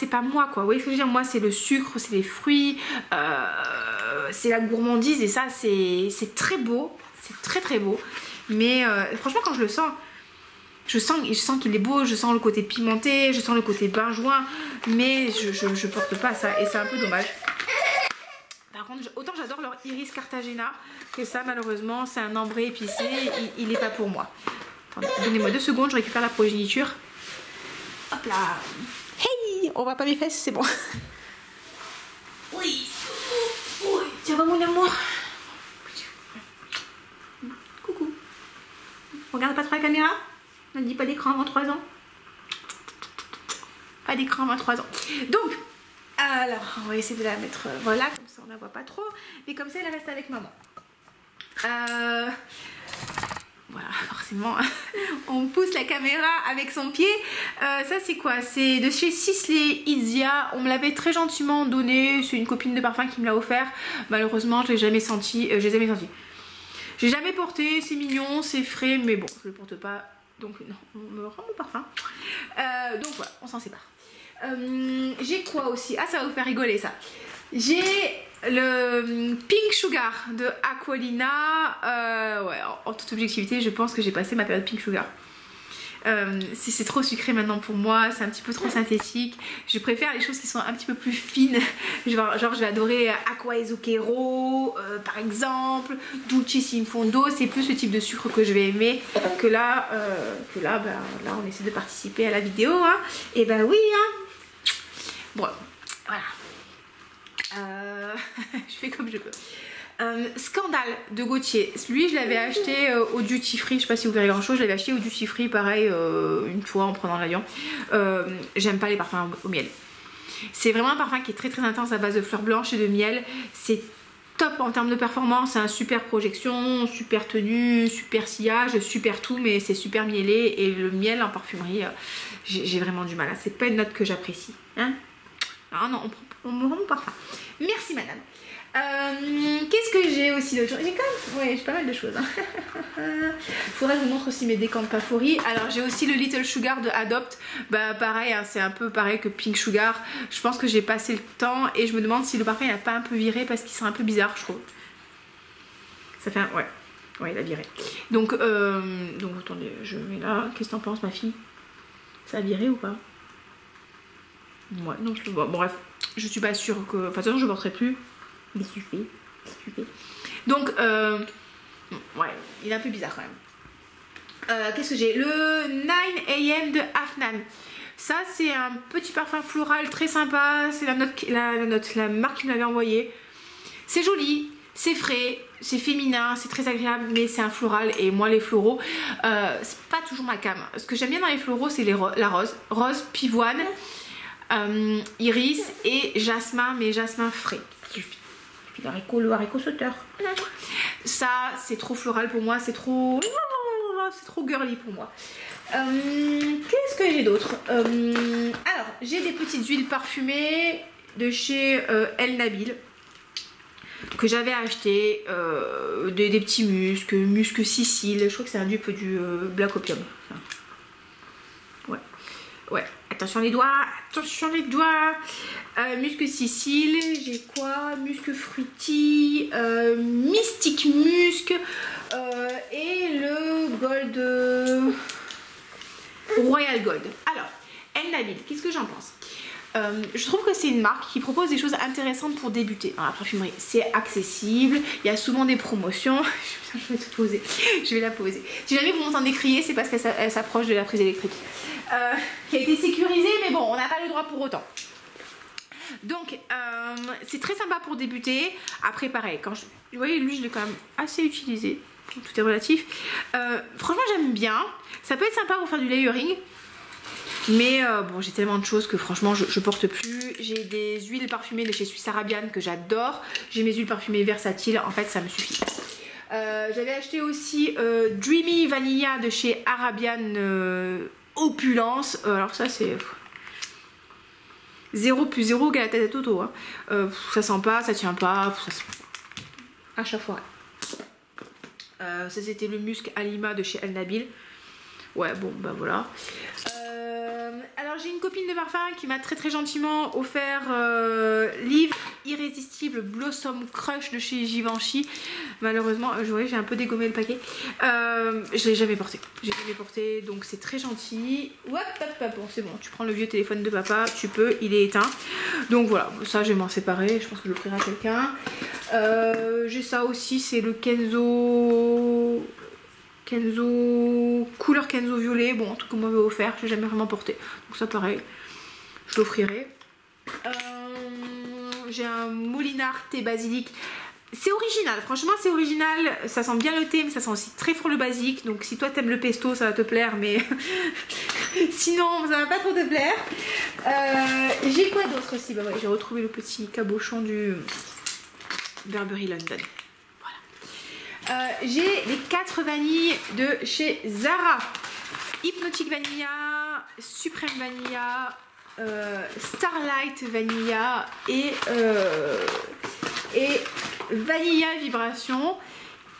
pas moi quoi. Vous voyez ce que je veux dire? Moi, c'est le sucre, c'est les fruits, c'est la gourmandise et ça, c'est très beau. C'est très très beau. Mais franchement, quand je le sens, je sens qu'il est beau, je sens le côté pimenté, je sens le côté benjoin, mais je porte pas ça et c'est un peu dommage. Par contre, autant j'adore leur Iris Cartagena que ça, malheureusement, c'est un ambré épicé, il n'est pas pour moi. Donnez-moi 2 secondes, je récupère la progéniture. Hop là. Hey, on voit pas mes fesses, c'est bon. Oui. Oui, ça va mon amour? Coucou. Regarde pas trop la caméra. On ne dit pas d'écran avant 3 ans. Pas d'écran avant 3 ans. Donc, alors, on va essayer de la mettre voilà, comme ça on la voit pas trop. Mais comme ça, elle reste avec maman. Voilà, forcément, on pousse la caméra avec son pied. Ça, c'est quoi? C'est de chez Sisley Izia. On me l'avait très gentiment donné. C'est une copine de parfum qui me l'a offert. Malheureusement, je l'ai jamais senti. J'ai jamais porté. C'est mignon, c'est frais, mais bon, je le porte pas. Donc non, on me rend le parfum. Donc voilà, on s'en sépare. J'ai quoi aussi? Ah, ça va vous faire rigoler ça. J'ai le Pink Sugar de Aqualina. Ouais, en toute objectivité, je pense que j'ai passé ma période Pink Sugar. C'est trop sucré maintenant pour moi, c'est un petit peu trop synthétique. Je préfère les choses qui sont un petit peu plus fines. Genre je vais adorer Aqua e Zucchero par exemple, Dulcis in Fondo. C'est plus le type de sucre que je vais aimer que là, là on essaie de participer à la vidéo, hein. Et ben oui, hein. Bon, voilà. Je fais comme je peux. Scandale de Gautier, lui je l'avais acheté au duty free, je sais pas si vous verrez grand chose, je l'avais acheté au duty free pareil une fois en prenant l'avion. J'aime pas les parfums au miel, c'est vraiment un parfum qui est très intense à base de fleurs blanches et de miel. C'est top en termes de performance, c'est un super projection, super tenue, super sillage, super tout, mais c'est super mielé et le miel en parfumerie j'ai vraiment du mal, c'est pas une note que j'apprécie, hein. Ah non, on me rend mon parfum, merci madame. Qu'est-ce que j'ai aussi d'autre? J'ai quand même, ouais, j'ai pas mal de choses, hein. Faudrait que je vous montre aussi mes décantes favoris. Alors j'ai aussi le Little Sugar de Adopt. Bah pareil, hein, c'est un peu pareil que Pink Sugar. Je pense que j'ai passé le temps et je me demande si le parfum il a pas un peu viré parce qu'il sent un peu bizarre, je trouve. Ça fait un... ouais, il a viré. Donc attendez, je mets là. Qu'est-ce que t'en penses ma fille? Ça a viré ou pas? Ouais, non, bon, bref, je suis pas sûre que... Enfin de toute façon je porterai plus. Mais suffit. Donc, ouais, il est un peu bizarre quand même. Qu'est-ce que j'ai? Le 9 AM de Afnan. Ça, c'est un petit parfum floral très sympa. C'est la marque qui me l'avait envoyé. C'est joli, c'est frais, c'est féminin, c'est très agréable, mais c'est un floral. Et moi, les floraux, c'est pas toujours ma came. Ce que j'aime bien dans les floraux, c'est la rose. Rose, pivoine, iris et jasmin, mais jasmin frais. Le haricot sauteur. Ça, c'est trop floral pour moi, c'est trop girly pour moi. Qu'est-ce que j'ai d'autre? Alors, j'ai des petites huiles parfumées de chez El Nabil que j'avais acheté, des petits muscs Sicile. Je crois que c'est un dupe du Black Opium. Ouais, attention les doigts, musc Sicile, j'ai quoi? Musc fruity, mystique musc et le gold, royal gold. Alors, El Nabil, qu'est-ce que j'en pense? Je trouve que c'est une marque qui propose des choses intéressantes pour débuter dans la parfumerie. C'est accessible, il y a souvent des promotions. Je vais la poser. Si jamais vous m'entendez crier, c'est parce qu'elle s'approche de la prise électrique. Qui a été sécurisée, mais bon, on n'a pas le droit pour autant. Donc, c'est très sympa pour débuter. Après, pareil, vous voyez, lui, je l'ai quand même assez utilisé. Tout est relatif. Franchement, j'aime bien. Ça peut être sympa pour faire du layering. Mais bon, j'ai tellement de choses que franchement je porte plus. J'ai des huiles parfumées de chez Suisse Arabian que j'adore. J'ai mes huiles parfumées versatiles, en fait ça me suffit. J'avais acheté aussi Dreamy Vanilla de chez Arabian Opulence. Alors ça c'est 0 plus 0 égale la tête à Toto, hein. Ça sent pas, ça tient pas, ça sent... à chaque fois. Ça c'était le musc Alima de chez El Nabil. Ouais bon bah voilà. Alors j'ai une copine de parfum qui m'a très gentiment offert Live Irrésistible Blossom Crush de chez Givenchy. Malheureusement j'ai un peu dégommé le paquet. Je l'ai jamais porté. Donc c'est très gentil. Hop, bon c'est bon, tu prends le vieux téléphone de papa, tu peux, il est éteint. Donc voilà, ça je vais m'en séparer, je pense que je l'offrirai à quelqu'un. J'ai ça aussi, c'est le Kenzo couleur Kenzo violet, bon en tout cas on m'avait offert, je l'ai jamais vraiment porté, donc ça pareil, je l'offrirai. J'ai un Molinard thé basilic, c'est original, franchement c'est original, ça sent bien le thé mais ça sent aussi très fort le basique, donc si toi t'aimes le pesto ça va te plaire, mais sinon ça va pas trop te plaire. J'ai quoi d'autre aussi? Bah ouais, j'ai retrouvé le petit cabochon du Burberry London. J'ai les 4 vanilles de chez Zara. Hypnotic Vanilla, Supreme Vanilla, Starlight Vanilla et Vanilla Vibration.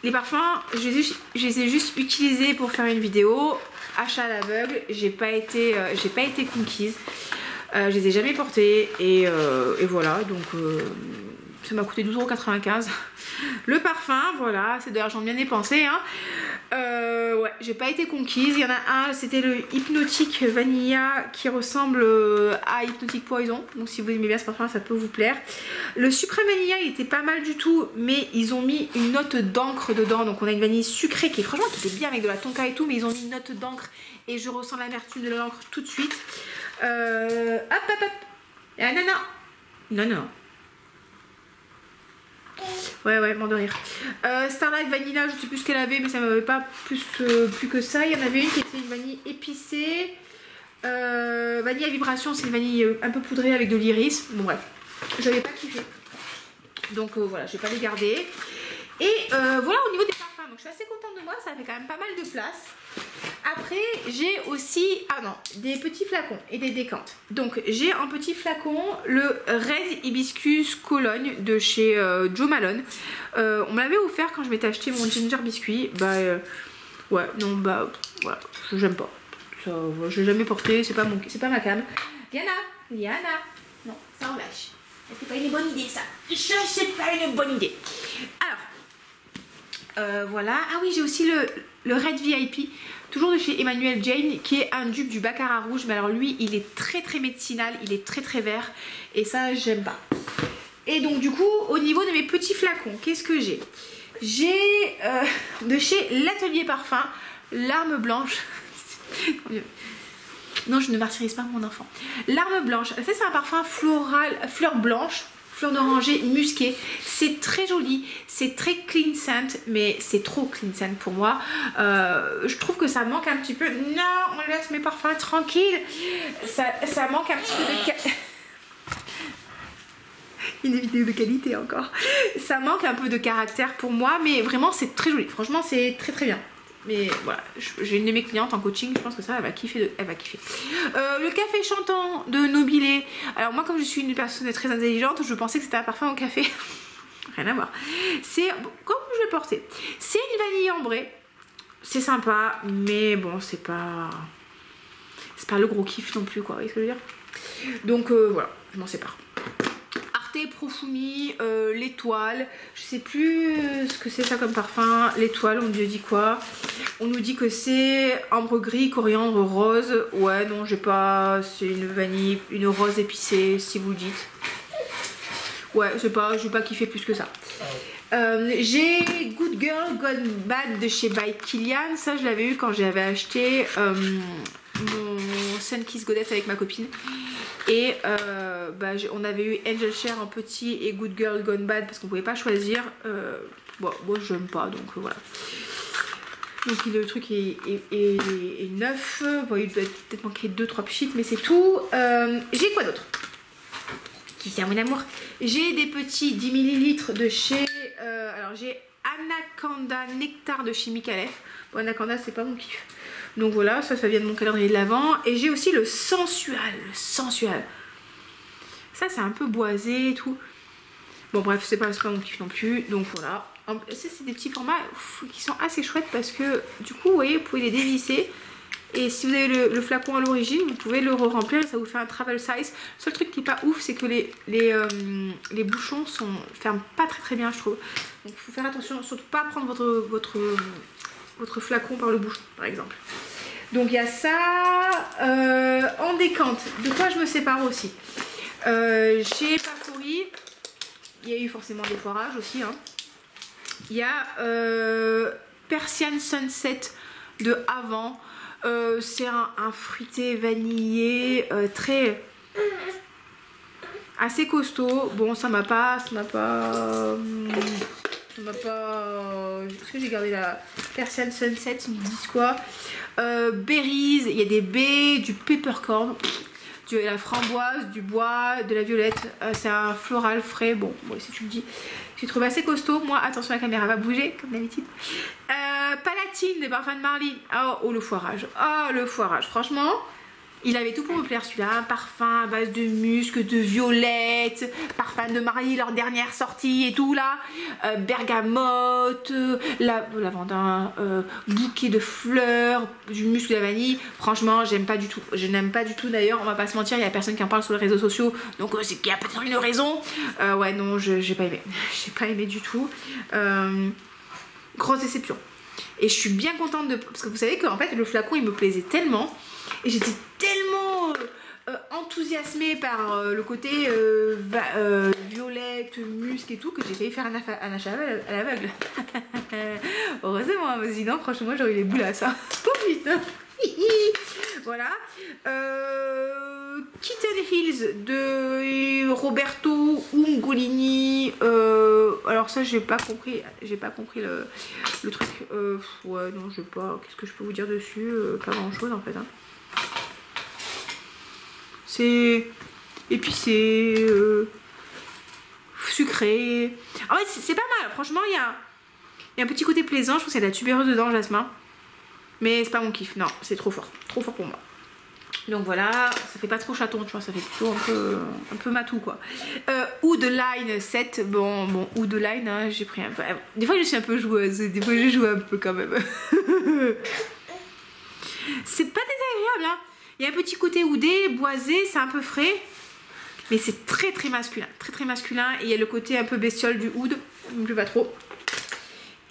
Les parfums, je les ai juste utilisés pour faire une vidéo. Achat à l'aveugle, j'ai pas été conquise. Je les ai jamais portés et voilà, donc ça m'a coûté 12,95 € le parfum, voilà, c'est de l'argent bien dépensé, hein. Ouais, j'ai pas été conquise. Il y en a un, c'était le Hypnotic Vanilla qui ressemble à Hypnotic Poison, donc si vous aimez bien ce parfum, ça peut vous plaire. Le Suprême Vanilla, il était pas mal du tout, mais ils ont mis une note d'encre dedans, donc on a une vanille sucrée qui est franchement qui était bien avec de la tonka et tout, mais ils ont mis une note d'encre et je ressens l'amertume de l'encre tout de suite. Hop hop hop, ah, non non non non. Ouais, mort de rire. Starlight Vanilla, je sais plus ce qu'elle avait, mais ça m'avait pas plus que ça. Il y en avait une qui était une vanille épicée. Vanille à vibration, c'est une vanille un peu poudrée avec de l'iris. Bon, bref, j'avais pas kiffé. Donc voilà, je vais pas les garder. Et voilà au niveau des parfums. Donc je suis assez contente de moi, ça fait quand même pas mal de place. Après, j'ai aussi des petits flacons et des décantes. Donc, j'ai un petit flacon, le Red Hibiscus Cologne de chez Jo Malone. On me l'avait offert quand je m'étais acheté mon ginger biscuit. Ouais, non, voilà, j'aime pas. Ça, je l'ai jamais porté, c'est pas ma cam. Liana, non, ça en lâche. C'est pas une bonne idée, ça. C'est pas une bonne idée. Alors, voilà. Ah oui, j'ai aussi le Red VIP. Toujours de chez Emmanuel Jane, qui est un dupe du Baccarat rouge. Mais alors lui, il est très très médicinal, il est très très vert. Et ça, j'aime pas. Et donc du coup, au niveau de mes petits flacons, qu'est-ce que j'ai? J'ai de chez l'Atelier Parfum, l'Arme Blanche. Non, je ne martyrise pas mon enfant. L'Arme Blanche, ça c'est un parfum floral, fleur blanche. Fleur d'oranger musquée, c'est très joli, c'est très clean scent, mais c'est trop clean scent pour moi. Je trouve que ça manque un petit peu. Non, on laisse mes parfums tranquilles. Ça manque un petit peu de une vidéo de qualité encore. Ça manque un peu de caractère pour moi, mais vraiment c'est très joli. Franchement, c'est très très bien. Mais voilà, j'ai une de mes clientes en coaching, je pense que ça, elle va kiffer. Le café chantant de Nobilé. Alors moi, comme je suis une personne très intelligente, je pensais que c'était un parfum au café. Rien à voir. C'est, comment je vais le porter? C'est une vanille ambrée. C'est sympa, mais bon, c'est pas le gros kiff non plus, quoi. Vous voyez ce que je veux dire? Donc voilà, je m'en sépare. Profumi, l'étoile, je sais plus ce que c'est ça comme parfum. L'étoile, on nous dit quoi? On nous dit que c'est ambre gris, coriandre, rose. Ouais, non, j'ai pas, c'est une vanille, une rose épicée, si vous le dites. Ouais, je vais pas kiffer plus que ça. J'ai Good Girl Gone Bad de chez By Kilian. Ça, je l'avais eu quand j'avais acheté mon Sun Kiss Goddess avec ma copine. Et on avait eu Angel Share en petit et Good Girl Gone Bad parce qu'on pouvait pas choisir. Bon, moi j'aime pas, donc voilà. Donc le truc est neuf. Bon, il doit peut-être manquer 2-3 pchites, mais c'est tout. J'ai quoi d'autre? Qui c'est mon amour? J'ai des petits 10 ml de chez... alors j'ai Anaconda Nectar de chez Micallef. Bon, Anaconda, c'est pas mon kiff. Donc voilà, ça vient de mon calendrier de l'Avent. Et j'ai aussi le Sensual. Ça, c'est un peu boisé et tout. Bon, bref, c'est pas mon kiff non plus. Donc voilà. Ça, c'est des petits formats qui sont assez chouettes parce que du coup, vous voyez, vous pouvez les dévisser. Et si vous avez le flacon à l'origine, vous pouvez le remplir et ça vous fait un travel size. Le seul truc qui est pas ouf, c'est que les bouchons ferment pas très bien, je trouve. Donc il faut faire attention, surtout pas prendre votre flacon par le bouchon, par exemple. Donc il y a ça. En décante, de quoi je me sépare aussi? Chez Pafori, il y a eu forcément des foirages aussi. Hein. Il y a Persian Sunset de Avant. C'est un fruité vanillé assez costaud. Bon, ça m'a pas. Est-ce que j'ai gardé la Persian Sunset? Ils me disent quoi? Berries, il y a des baies, du peppercorn, de la framboise, du bois, de la violette. C'est un floral frais. Bon, si tu me dis, j'ai trouvé assez costaud. Moi, attention, la caméra va bouger comme d'habitude. Palatine des parfums de Marly. Oh, le foirage. Oh, le foirage. Franchement, Il avait tout pour me plaire celui-là, parfum à base de musc, de violette, parfum de mariée, leur dernière sortie et tout là, bergamote, lavandin, bouquet de fleurs, du musc, de la vanille. Franchement, j'aime pas du tout. Je n'aime pas du tout d'ailleurs, on va pas se mentir, il y a personne qui en parle sur les réseaux sociaux, donc c'est qu'il y a peut-être une raison. Ouais non, j'ai pas aimé, j'ai pas aimé du tout. Grosse déception. Et je suis bien contente de... Parce que vous savez qu'en fait le flacon il me plaisait tellement. Et j'étais tellement enthousiasmée par le côté violette, musc et tout que j'ai failli faire un achat à l'aveugle. Heureusement, sinon franchement j'aurais eu les boules à ça. Oh putain. Voilà. Kitten Hills de Roberto Ungolini. Alors ça j'ai pas compris le truc. Ouais non je sais pas. Qu'est-ce que je peux vous dire dessus? Pas grand chose en fait. Hein. C'est épicé, sucré. En fait c'est pas mal. Franchement il y a un petit côté plaisant. Je trouve qu'il y a de la tubéreuse dedans, jasmin. Mais c'est pas mon kiff. Non, c'est trop fort pour moi. Donc voilà, ça fait pas trop chaton, tu vois, ça fait plutôt un peu matou quoi. Oud Line 7, bon Oud Line, hein, j'ai pris un peu. Des fois je suis un peu joueuse, des fois je joue un peu quand même. C'est pas désagréable, hein. Il y a un petit côté oudé, boisé, c'est un peu frais. Mais c'est très masculin, très masculin. Et il y a le côté un peu bestiole du oud, ça me plaît pas trop.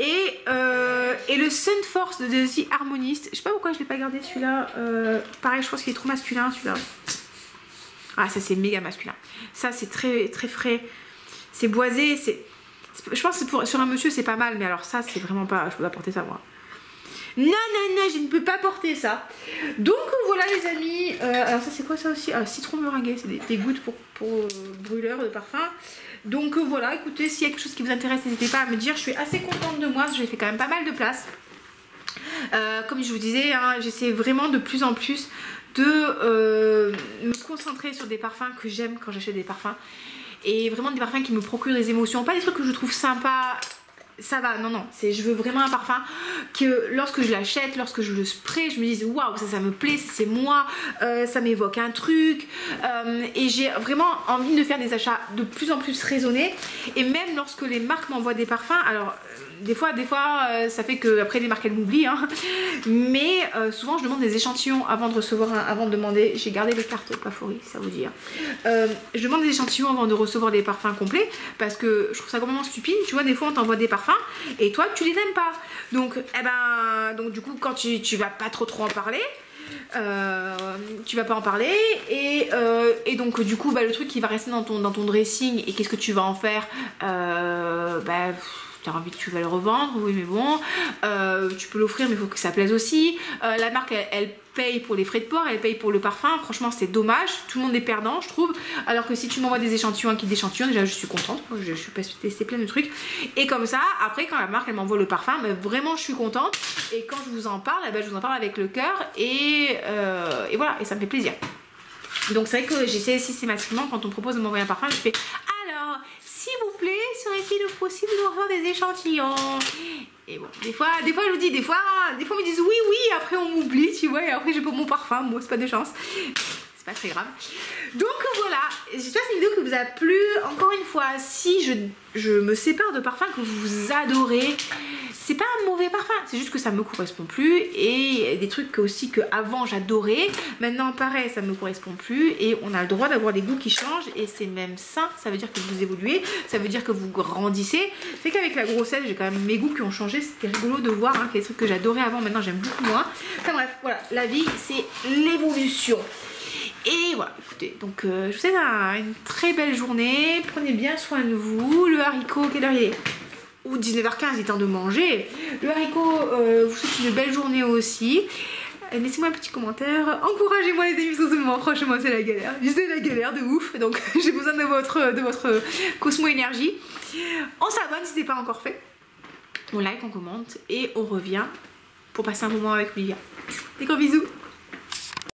Et le Sun Force de The Harmonist, je sais pas pourquoi je l'ai pas gardé celui-là. Pareil, je pense qu'il est trop masculin celui-là. Ah, ça c'est méga masculin. Ça c'est très frais. C'est boisé. Je pense que sur un monsieur c'est pas mal, mais alors ça c'est vraiment pas. Je peux pas porter ça moi. Non, je ne peux pas porter ça. Donc voilà les amis. Alors ça c'est quoi ça aussi? Citron meringué, c'est des gouttes pour brûleur de parfum. Donc voilà, écoutez, s'il y a quelque chose qui vous intéresse, n'hésitez pas à me dire. Je suis assez contente de moi, j'ai fait quand même pas mal de place. Comme je vous disais, hein, j'essaie vraiment de plus en plus de me concentrer sur des parfums que j'aime quand j'achète des parfums. Et vraiment des parfums qui me procurent des émotions, pas des trucs que je trouve sympas. Ça va, non, je veux vraiment un parfum que lorsque je l'achète, lorsque je le spray, je me dise waouh, ça me plaît, c'est moi, ça m'évoque un truc. Et j'ai vraiment envie de faire des achats de plus en plus raisonnés. Et même lorsque les marques m'envoient des parfums, alors des fois ça fait que après les marques elles m'oublient, hein. Mais souvent je demande des échantillons avant de recevoir avant de demander. J'ai gardé les cartes Pafori, ça vous dire. Je demande des échantillons avant de recevoir des parfums complets parce que je trouve ça complètement stupide. Tu vois, des fois on t'envoie des parfums et toi tu les aimes pas. Donc donc du coup quand tu vas pas trop en parler. Tu vas pas en parler et donc du coup le truc qui va rester dans ton dressing, et qu'est-ce que tu vas en faire? T'as envie que tu vas le revendre, oui mais bon, tu peux l'offrir mais il faut que ça plaise aussi. La marque elle paye pour les frais de port, elle paye pour le parfum, franchement c'est dommage, tout le monde est perdant je trouve. Alors que si tu m'envoies des échantillons, un kit d'échantillons, déjà je suis contente, je suis pas tester plein de trucs. Et comme ça, après quand la marque elle m'envoie le parfum, vraiment je suis contente. Et quand je vous en parle, je vous en parle avec le cœur et voilà, et ça me fait plaisir. Donc c'est vrai que j'essaie systématiquement quand on me propose de m'envoyer un parfum, je fais alors s'il vous plaît, serait-il possible de refaire des échantillons? Et bon, des fois je vous dis, des fois on me disent oui, après on m'oublie, tu vois, et après j'ai pas mon parfum, moi c'est pas de chance. C'est pas très grave. Donc voilà, j'espère que cette vidéo que vous a plu. Encore une fois, si je me sépare de parfums que vous adorez, c'est pas un mauvais parfum, c'est juste que ça me correspond plus. Et des trucs aussi que avant j'adorais, maintenant pareil ça me correspond plus. Et on a le droit d'avoir des goûts qui changent, et c'est même sain. Ça veut dire que vous évoluez, ça veut dire que vous grandissez. C'est qu'avec la grossesse j'ai quand même mes goûts qui ont changé. C'était rigolo de voir qu'il y a des trucs que j'adorais avant, maintenant j'aime beaucoup moins. Enfin bref, voilà, la vie c'est l'évolution. Et voilà, écoutez, donc je vous souhaite une très belle journée. Prenez bien soin de vous. Le haricot, quelle heure il est? Ou 19h15, il est temps de manger. Le haricot, vous souhaite une belle journée aussi. Laissez-moi un petit commentaire. Encouragez-moi les amis, parce que ce moment, franchement, c'est la galère. C'est la galère de ouf. Donc j'ai besoin de votre Cosmo énergie. On s'abonne si ce n'est pas encore fait. On like, on commente et on revient pour passer un moment avec Olivia. Des gros bisous.